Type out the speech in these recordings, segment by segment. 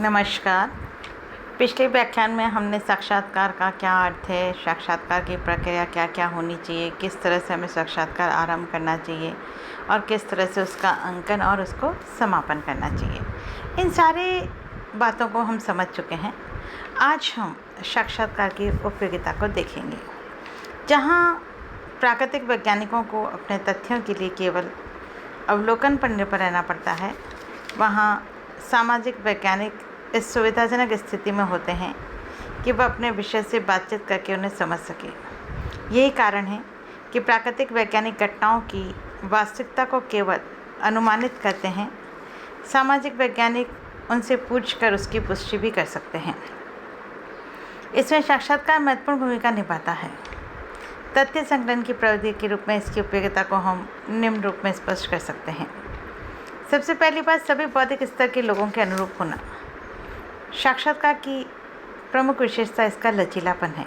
नमस्कार। पिछले व्याख्यान में हमने साक्षात्कार का क्या अर्थ है, साक्षात्कार की प्रक्रिया क्या क्या होनी चाहिए, किस तरह से हमें साक्षात्कार आरंभ करना चाहिए और किस तरह से उसका अंकन और उसको समापन करना चाहिए, इन सारे बातों को हम समझ चुके हैं। आज हम साक्षात्कार की उपयोगिता को देखेंगे। जहाँ प्राकृतिक वैज्ञानिकों को अपने तथ्यों के लिए केवल अवलोकन पर निर्भर रहना पड़ता है, वहाँ सामाजिक वैज्ञानिक इस सुविधाजनक स्थिति में होते हैं कि वह अपने विषय से बातचीत करके उन्हें समझ सके। यही कारण है कि प्राकृतिक वैज्ञानिक घटनाओं की वास्तविकता को केवल अनुमानित करते हैं। सामाजिक वैज्ञानिक उनसे पूछकर उसकी पुष्टि भी कर सकते हैं। इसमें साक्षात्कार महत्वपूर्ण भूमिका निभाता है। तथ्य संकलन की प्रविधि के रूप में इसकी उपयोगिता को हम निम्न रूप में स्पष्ट कर सकते हैं। सबसे पहली बात, सभी बौद्धिक स्तर के लोगों के अनुरूप होना। साक्षात्कार की प्रमुख विशेषता इसका लचीलापन है,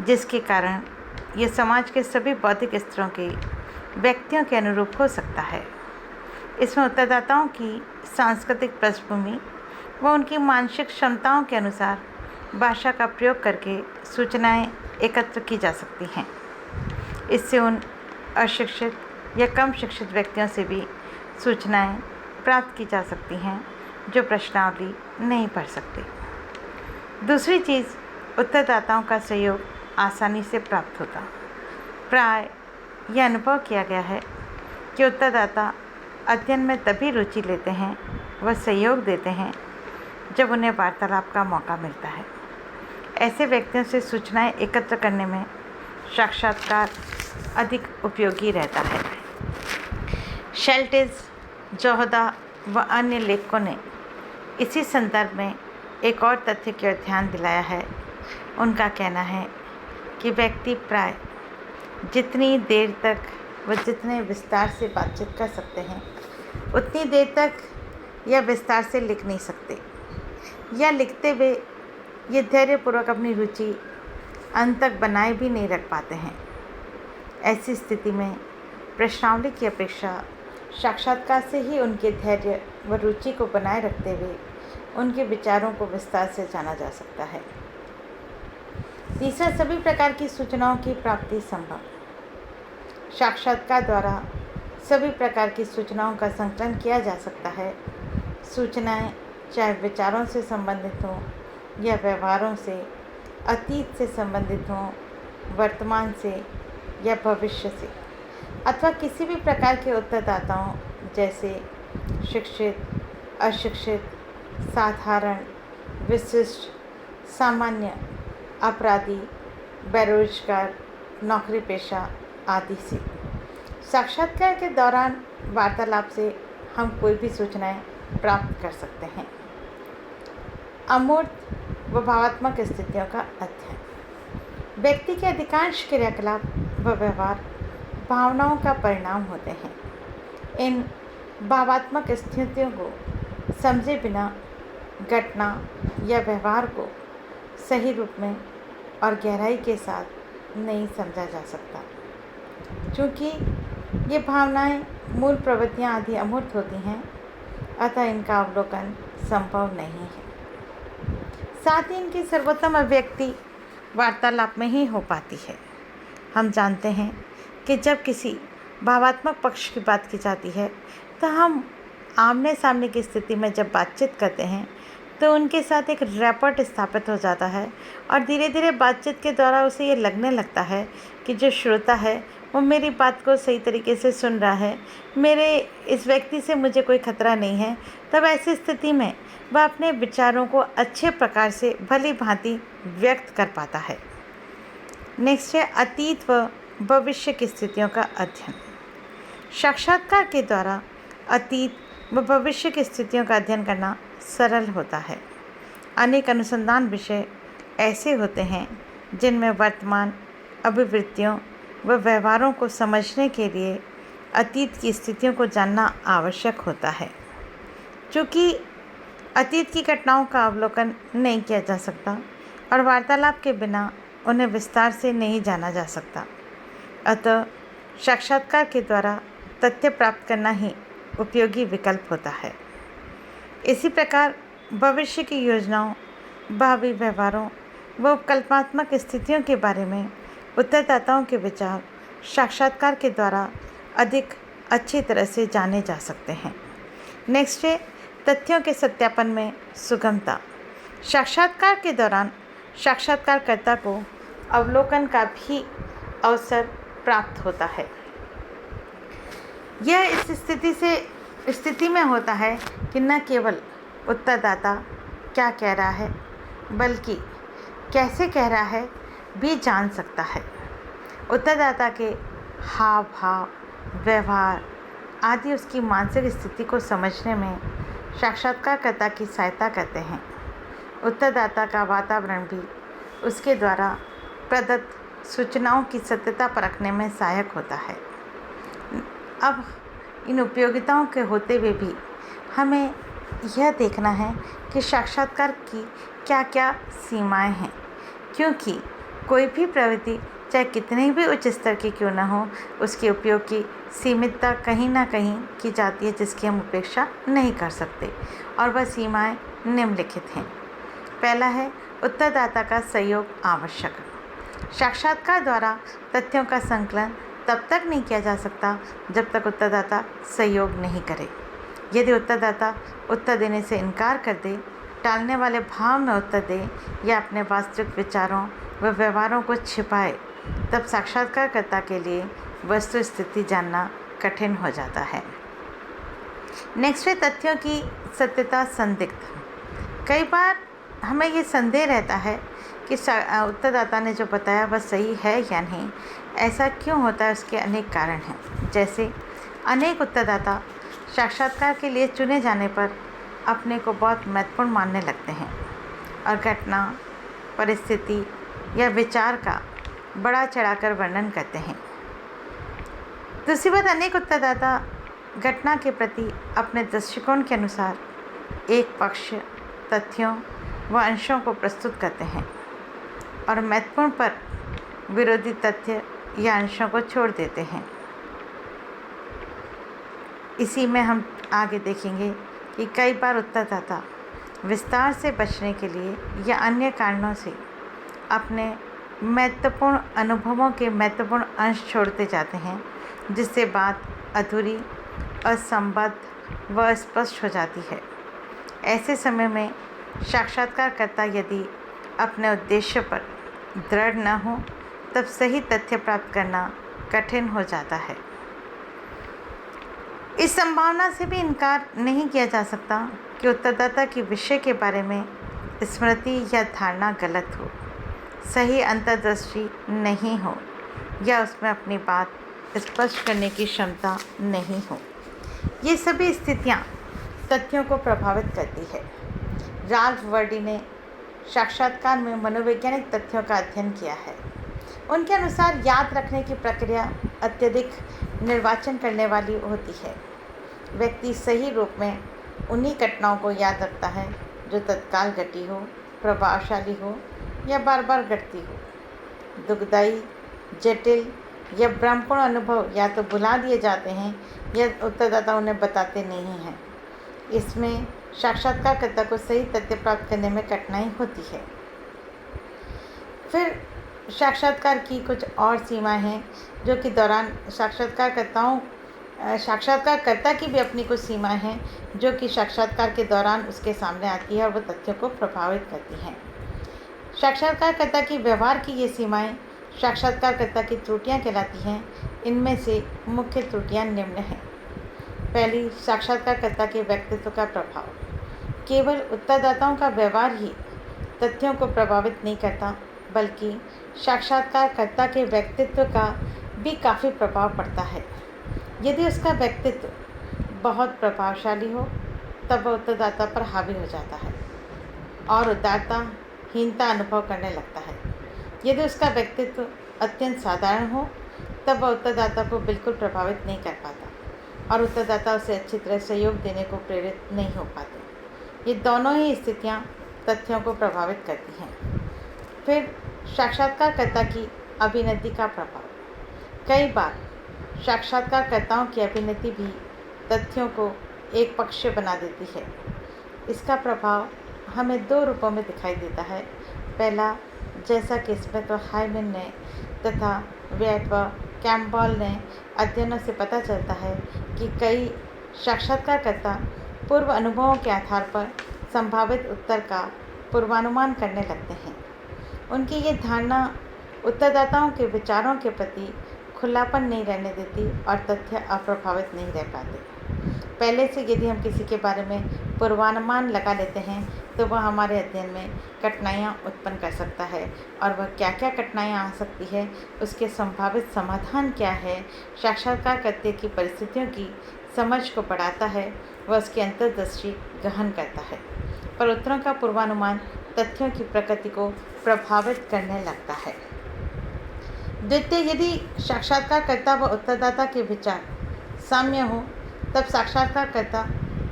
जिसके कारण यह समाज के सभी बौद्धिक स्तरों के व्यक्तियों के अनुरूप हो सकता है। इसमें उत्तरदाताओं की सांस्कृतिक पृष्ठभूमि व उनकी मानसिक क्षमताओं के अनुसार भाषा का प्रयोग करके सूचनाएं एकत्र की जा सकती हैं। इससे उन अशिक्षित या कम शिक्षित व्यक्तियों से भी सूचनाएं प्राप्त की जा सकती हैं जो प्रश्नावली नहीं पढ़ सकते। दूसरी चीज़, उत्तरदाताओं का सहयोग आसानी से प्राप्त होता। प्राय यह अनुभव किया गया है कि उत्तरदाता अध्ययन में तभी रुचि लेते हैं व सहयोग देते हैं जब उन्हें वार्तालाप का मौका मिलता है। ऐसे व्यक्तियों से सूचनाएं एकत्र करने में साक्षात्कार अधिक उपयोगी रहता है। शेल्टिज, जोहदा व अन्य लेखकों ने इसी संदर्भ में एक और तथ्य की ओर ध्यान दिलाया है। उनका कहना है कि व्यक्ति प्राय जितनी देर तक व जितने विस्तार से बातचीत कर सकते हैं, उतनी देर तक या विस्तार से लिख नहीं सकते, या लिखते हुए ये धैर्यपूर्वक अपनी रुचि अंत तक बनाए भी नहीं रख पाते हैं। ऐसी स्थिति में प्रश्नावली की अपेक्षा साक्षात्कार से ही उनके धैर्य व रुचि को बनाए रखते हुए उनके विचारों को विस्तार से जाना जा सकता है। तीसरा, सभी प्रकार की सूचनाओं की प्राप्ति संभव। साक्षात्कार द्वारा सभी प्रकार की सूचनाओं का संकलन किया जा सकता है। सूचनाएं चाहे विचारों से संबंधित हों या व्यवहारों से, अतीत से संबंधित हों, वर्तमान से या भविष्य से, अथवा किसी भी प्रकार के उत्तरदाताओं जैसे शिक्षित, अशिक्षित, साधारण, विशिष्ट, सामान्य, अपराधी, बेरोजगार, नौकरी पेशा आदि से। साक्षात्कार के दौरान वार्तालाप से हम कोई भी सूचनाएं प्राप्त कर सकते हैं। अमूर्त व भावात्मक स्थितियों का अध्ययन। व्यक्ति के अधिकांश क्रियाकलाप व व्यवहार भावनाओं का परिणाम होते हैं। इन भावात्मक स्थितियों को समझे बिना घटना या व्यवहार को सही रूप में और गहराई के साथ नहीं समझा जा सकता, क्योंकि ये भावनाएं, मूल प्रवृत्तियां आदि अमूर्त होती हैं, अतः इनका अवलोकन संभव नहीं है। साथ ही इनकी सर्वोत्तम अभिव्यक्ति वार्तालाप में ही हो पाती है। हम जानते हैं कि जब किसी भावात्मक पक्ष की बात की जाती है तो हम आमने सामने की स्थिति में जब बातचीत करते हैं तो उनके साथ एक रैपोर्ट स्थापित हो जाता है और धीरे धीरे बातचीत के द्वारा उसे ये लगने लगता है कि जो श्रोता है वो मेरी बात को सही तरीके से सुन रहा है, मेरे इस व्यक्ति से मुझे कोई खतरा नहीं है। तब ऐसी स्थिति में वह अपने विचारों को अच्छे प्रकार से भली भांति व्यक्त कर पाता है। नेक्स्ट है अतीत व भविष्य की स्थितियों का अध्ययन। साक्षात्कार के द्वारा अतीत व भविष्य की स्थितियों का अध्ययन करना सरल होता है। अनेक अनुसंधान विषय ऐसे होते हैं जिनमें वर्तमान अभिवृत्तियों व व्यवहारों को समझने के लिए अतीत की स्थितियों को जानना आवश्यक होता है। चूँकि अतीत की घटनाओं का अवलोकन नहीं किया जा सकता और वार्तालाप के बिना उन्हें विस्तार से नहीं जाना जा सकता, अतः साक्षात्कार के द्वारा तथ्य प्राप्त करना ही उपयोगी विकल्प होता है। इसी प्रकार भविष्य की योजनाओं, भावी व्यवहारों व कल्पनात्मक स्थितियों के बारे में उत्तरदाताओं के विचार साक्षात्कार के द्वारा अधिक अच्छी तरह से जाने जा सकते हैं। नेक्स्ट है तथ्यों के सत्यापन में सुगमता। साक्षात्कार के दौरान साक्षात्कारकर्ता को अवलोकन का भी अवसर प्राप्त होता है। यह इस स्थिति में होता है कि न केवल उत्तरदाता क्या कह रहा है बल्कि कैसे कह रहा है भी जान सकता है। उत्तरदाता के हाव भाव, व्यवहार आदि उसकी मानसिक स्थिति को समझने में साक्षात्कारकर्ता की सहायता करते हैं। उत्तरदाता का वातावरण भी उसके द्वारा प्रदत्त सूचनाओं की सत्यता परखने में सहायक होता है। अब इन उपयोगिताओं के होते हुए भी हमें यह देखना है कि साक्षात्कार की क्या क्या सीमाएं हैं, क्योंकि कोई भी प्रवृत्ति चाहे कितनी भी उच्च स्तर की क्यों न हो, उसके उपयोग की सीमितता कहीं ना कहीं की जाती है जिसकी हम उपेक्षा नहीं कर सकते, और वह सीमाएं निम्नलिखित हैं। पहला है उत्तरदाता का सहयोग आवश्यक। साक्षात्कार द्वारा तथ्यों का संकलन तब तक नहीं किया जा सकता जब तक उत्तरदाता सहयोग नहीं करे। यदि उत्तरदाता उत्तर देने से इनकार कर दे, टालने वाले भाव में उत्तर दे या अपने वास्तविक विचारों व व्यवहारों को छिपाए, तब साक्षात्कारकर्ता के लिए वस्तु स्थिति जानना कठिन हो जाता है। नेक्स्ट है तथ्यों की सत्यता संदिग्ध। कई बार हमें ये संदेह रहता है कि उत्तरदाता ने जो बताया वह सही है या नहीं। ऐसा क्यों होता है, उसके अनेक कारण हैं। जैसे अनेक उत्तरदाता साक्षात्कार के लिए चुने जाने पर अपने को बहुत महत्वपूर्ण मानने लगते हैं और घटना, परिस्थिति या विचार का बड़ा चढ़ाकर वर्णन करते हैं। दूसरी बात, अनेक उत्तरदाता घटना के प्रति अपने दृष्टिकोण के अनुसार एक पक्ष, तथ्यों व अंशों को प्रस्तुत करते हैं और महत्वपूर्ण पर विरोधी तथ्य या अंशों को छोड़ देते हैं। इसी में हम आगे देखेंगे कि कई बार उत्तरदाता विस्तार से बचने के लिए या अन्य कारणों से अपने महत्वपूर्ण अनुभवों के महत्वपूर्ण अंश छोड़ते जाते हैं, जिससे बात अधूरी, असंबद्ध व स्पष्ट हो जाती है। ऐसे समय में साक्षात्कारकर्ता यदि अपने उद्देश्य पर दृढ़ न हो, तब सही तथ्य प्राप्त करना कठिन हो जाता है। इस संभावना से भी इनकार नहीं किया जा सकता कि उत्तरदाता की विषय के बारे में स्मृति या धारणा गलत हो, सही अंतर्दृष्टि नहीं हो या उसमें अपनी बात स्पष्ट करने की क्षमता नहीं हो। ये सभी स्थितियाँ तथ्यों को प्रभावित करती है। राल्फ वर्डी ने साक्षात्कार में मनोवैज्ञानिक तथ्यों का अध्ययन किया है। उनके अनुसार याद रखने की प्रक्रिया अत्यधिक निर्वाचन करने वाली होती है। व्यक्ति सही रूप में उन्हीं घटनाओं को याद रखता है जो तत्काल घटी हो, प्रभावशाली हो या बार बार घटती हो। दुखदायी, जटिल या भ्रमपूर्ण अनुभव या तो भुला दिए जाते हैं या उत्तरदाता उन्हें बताते नहीं हैं। इसमें साक्षात्कारकर्ता को सही तथ्य प्राप्त करने में कठिनाई होती है। फिर साक्षात्कार की कुछ और सीमाएं हैं जो कि दौरान साक्षात्कारकर्ता की भी अपनी कुछ सीमाएं हैं जो कि साक्षात्कार के दौरान उसके सामने आती है और वो तथ्यों को प्रभावित करती हैं। साक्षात्कारकर्ता की व्यवहार की ये सीमाएं साक्षात्कारकर्ता की त्रुटियां कहलाती हैं। इनमें से मुख्य त्रुटियां निम्न हैं। पहली, साक्षात्कारकर्ता के व्यक्तित्व का प्रभाव। केवल उत्तरदाताओं का व्यवहार ही तथ्यों को प्रभावित नहीं करता, बल्कि साक्षात्कारकर्ता के व्यक्तित्व का भी काफ़ी प्रभाव पड़ता है। यदि उसका व्यक्तित्व बहुत प्रभावशाली हो, तब वह उत्तरदाता पर हावी हो जाता है और उदारताहीनता अनुभव करने लगता है। यदि उसका व्यक्तित्व अत्यंत साधारण हो, तब वह उत्तरदाता को बिल्कुल प्रभावित नहीं कर पाता और उत्तरदाता उसे अच्छी तरह सहयोग देने को प्रेरित नहीं हो पाते। ये दोनों ही स्थितियाँ तथ्यों को प्रभावित करती हैं। फिर साक्षात्कारकर्ता की अभिनति का प्रभाव। कई बार साक्षात्कारकर्ताओं की अभिनति भी तथ्यों को एक पक्षीय बना देती है। इसका प्रभाव हमें 2 रूपों में दिखाई देता है। पहला, जैसा कि स्मिथ व हाइमन ने तथा वेट व कैम्पबेल ने अध्ययनों से पता चलता है कि कई साक्षात्कारकर्ता पूर्व अनुभवों के आधार पर संभावित उत्तर का पूर्वानुमान करने लगते हैं। उनकी ये धारणा उत्तरदाताओं के विचारों के प्रति खुलापन नहीं रहने देती और तथ्य अप्रभावित नहीं रह पाते। पहले से यदि हम किसी के बारे में पूर्वानुमान लगा लेते हैं तो वह हमारे अध्ययन में कठिनाइयाँ उत्पन्न कर सकता है, और वह क्या क्या कठिनाइयाँ आ सकती है, उसके संभावित समाधान क्या है, साक्षात्कारकर्ता की परिस्थितियों की समझ को बढ़ाता है, वह उसकी अंतर्दृष्टि गहन करता है। पर उत्तरों का पूर्वानुमान तथ्यों की प्रकृति को प्रभावित करने लगता है। द्वितीय, यदि साक्षात्कारकर्ता व उत्तरदाता के विचार साम्य हो तब साक्षात्कारकर्ता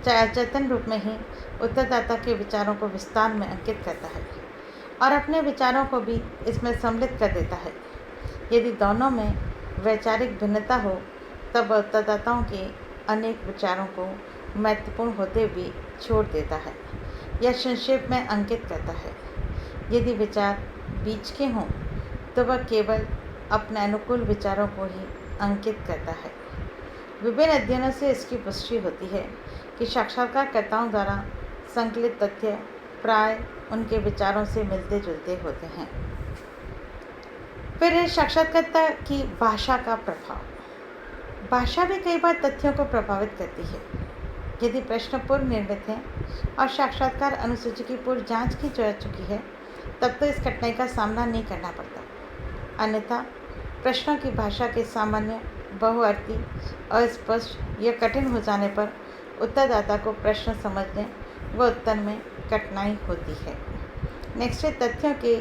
चाहे अचेतन रूप में ही उत्तरदाता के विचारों को विस्तार में अंकित करता है और अपने विचारों को भी इसमें सम्मिलित कर देता है। यदि दोनों में वैचारिक भिन्नता हो तब उत्तरदाताओं के अनेक विचारों को महत्वपूर्ण होते भी छोड़ देता है या संक्षेप में अंकित करता है। यदि विचार बीच के हों तो वह केवल अपने अनुकूल विचारों को ही अंकित करता है। विभिन्न अध्ययनों से इसकी पुष्टि होती है कि साक्षात्कारकर्ताओं द्वारा संकलित तथ्य प्राय उनके विचारों से मिलते जुलते होते हैं। फिर है साक्षात्कारकर्ता की भाषा का प्रभाव। भाषा भी कई बार तथ्यों को प्रभावित करती है। यदि प्रश्न पूर्व निर्मित है और साक्षात्कार अनुसूची की पूर्व जांच की जा चुकी है तब तो इस कठिनाई का सामना नहीं करना पड़ता। अन्यथा प्रश्नों की भाषा के सामान्य, बहुअर्थी, अस्पष्ट या कठिन हो जाने पर उत्तरदाता को प्रश्न समझने व उत्तर में कठिनाई होती है। नेक्स्ट है तथ्यों के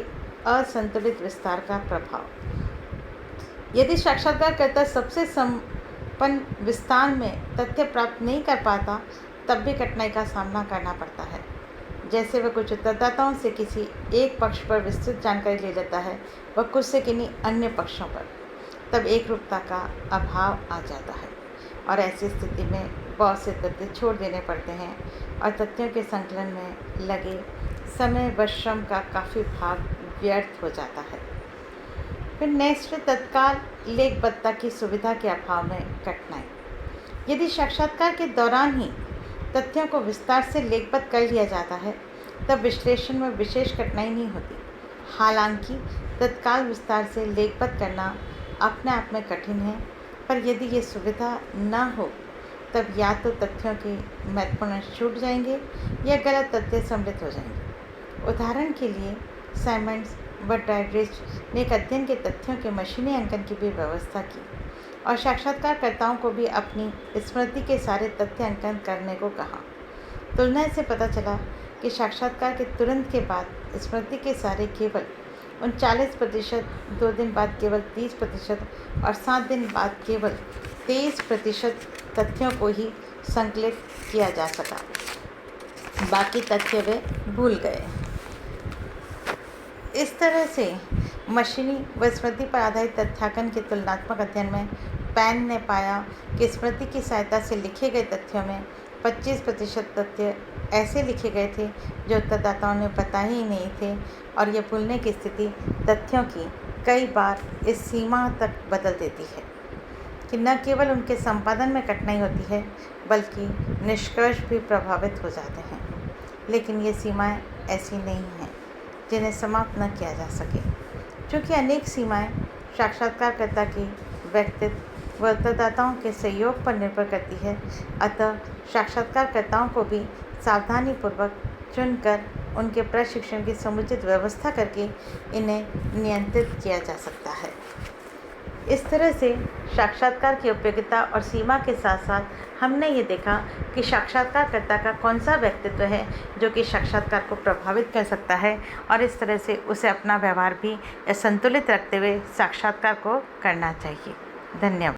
असंतुलित विस्तार का प्रभाव। यदि साक्षात्कारकर्ता सबसे संपन्न विस्तार में तथ्य प्राप्त नहीं कर पाता तब भी कठिनाई का सामना करना पड़ता है। जैसे वह कुछ उत्तरदाताओं से किसी एक पक्ष पर विस्तृत जानकारी ले लेता है व कुछ से किन्हीं अन्य पक्षों पर, तब एक रूपता का अभाव आ जाता है और ऐसी स्थिति में बहुत से तथ्य छोड़ देने पड़ते हैं और तथ्यों के संकलन में लगे समय व श्रम का काफ़ी भाग व्यर्थ हो जाता है। फिर नेक्स्ट, तत्काल लेखबद्धता की सुविधा के अभाव में कठिनाई। यदि साक्षात्कार के दौरान ही तथ्यों को विस्तार से लेखबद्ध कर लिया जाता है तब विश्लेषण में विशेष कठिनाई नहीं होती। हालांकि तत्काल विस्तार से लेखबद्ध करना अपने आप में कठिन है, पर यदि ये सुविधा न हो तब या तो तथ्यों के महत्वपूर्ण छूट जाएंगे या गलत तथ्य सम्मिलित हो जाएंगे। उदाहरण के लिए साइमंड्स व डायड्रिच ने एक अध्ययन के तथ्यों के मशीनी अंकन की भी व्यवस्था की और साक्षात्कारकर्ताओं को भी अपनी स्मृति के सारे तथ्य अंकन करने को कहा। तुलना से पता चला कि साक्षात्कार के तुरंत के बाद स्मृति के सारे केवल 39%, 2 दिन बाद केवल 30% और 7 दिन बाद केवल 23% तथ्यों को ही संकलित किया जा सका। बाकी तथ्य वे भूल गए। इस तरह से मशीनी व स्मृति पर आधारित तथ्यांकन के तुलनात्मक अध्ययन में पैन ने पाया कि स्मृति की सहायता से लिखे गए तथ्यों में 25% तथ्य ऐसे लिखे गए थे जो उत्तरदाताओं ने बताए ही नहीं थे और यह भूलने की स्थिति तथ्यों की कई बार इस सीमा तक बदल देती है कि न केवल उनके संपादन में कठिनाई होती है बल्कि निष्कर्ष भी प्रभावित हो जाते हैं। लेकिन ये सीमाएं ऐसी नहीं हैं जिन्हें समाप्त न किया जा सके, क्योंकि अनेक सीमाएं साक्षात्कारकर्ता की व्यक्तित्व व उत्तरदाताओं के सहयोग पर निर्भर करती है। अतः साक्षात्कारकर्ताओं को भी सावधानीपूर्वक चुनकर उनके प्रशिक्षण की समुचित व्यवस्था करके इन्हें नियंत्रित किया जा सकता है। इस तरह से साक्षात्कार की उपयोगिता और सीमा के साथ साथ हमने ये देखा कि साक्षात्कारकर्ता का कौन सा व्यक्तित्व है जो कि साक्षात्कार को प्रभावित कर सकता है और इस तरह से उसे अपना व्यवहार भी संतुलित रखते हुए साक्षात्कार को करना चाहिए। धन्यवाद।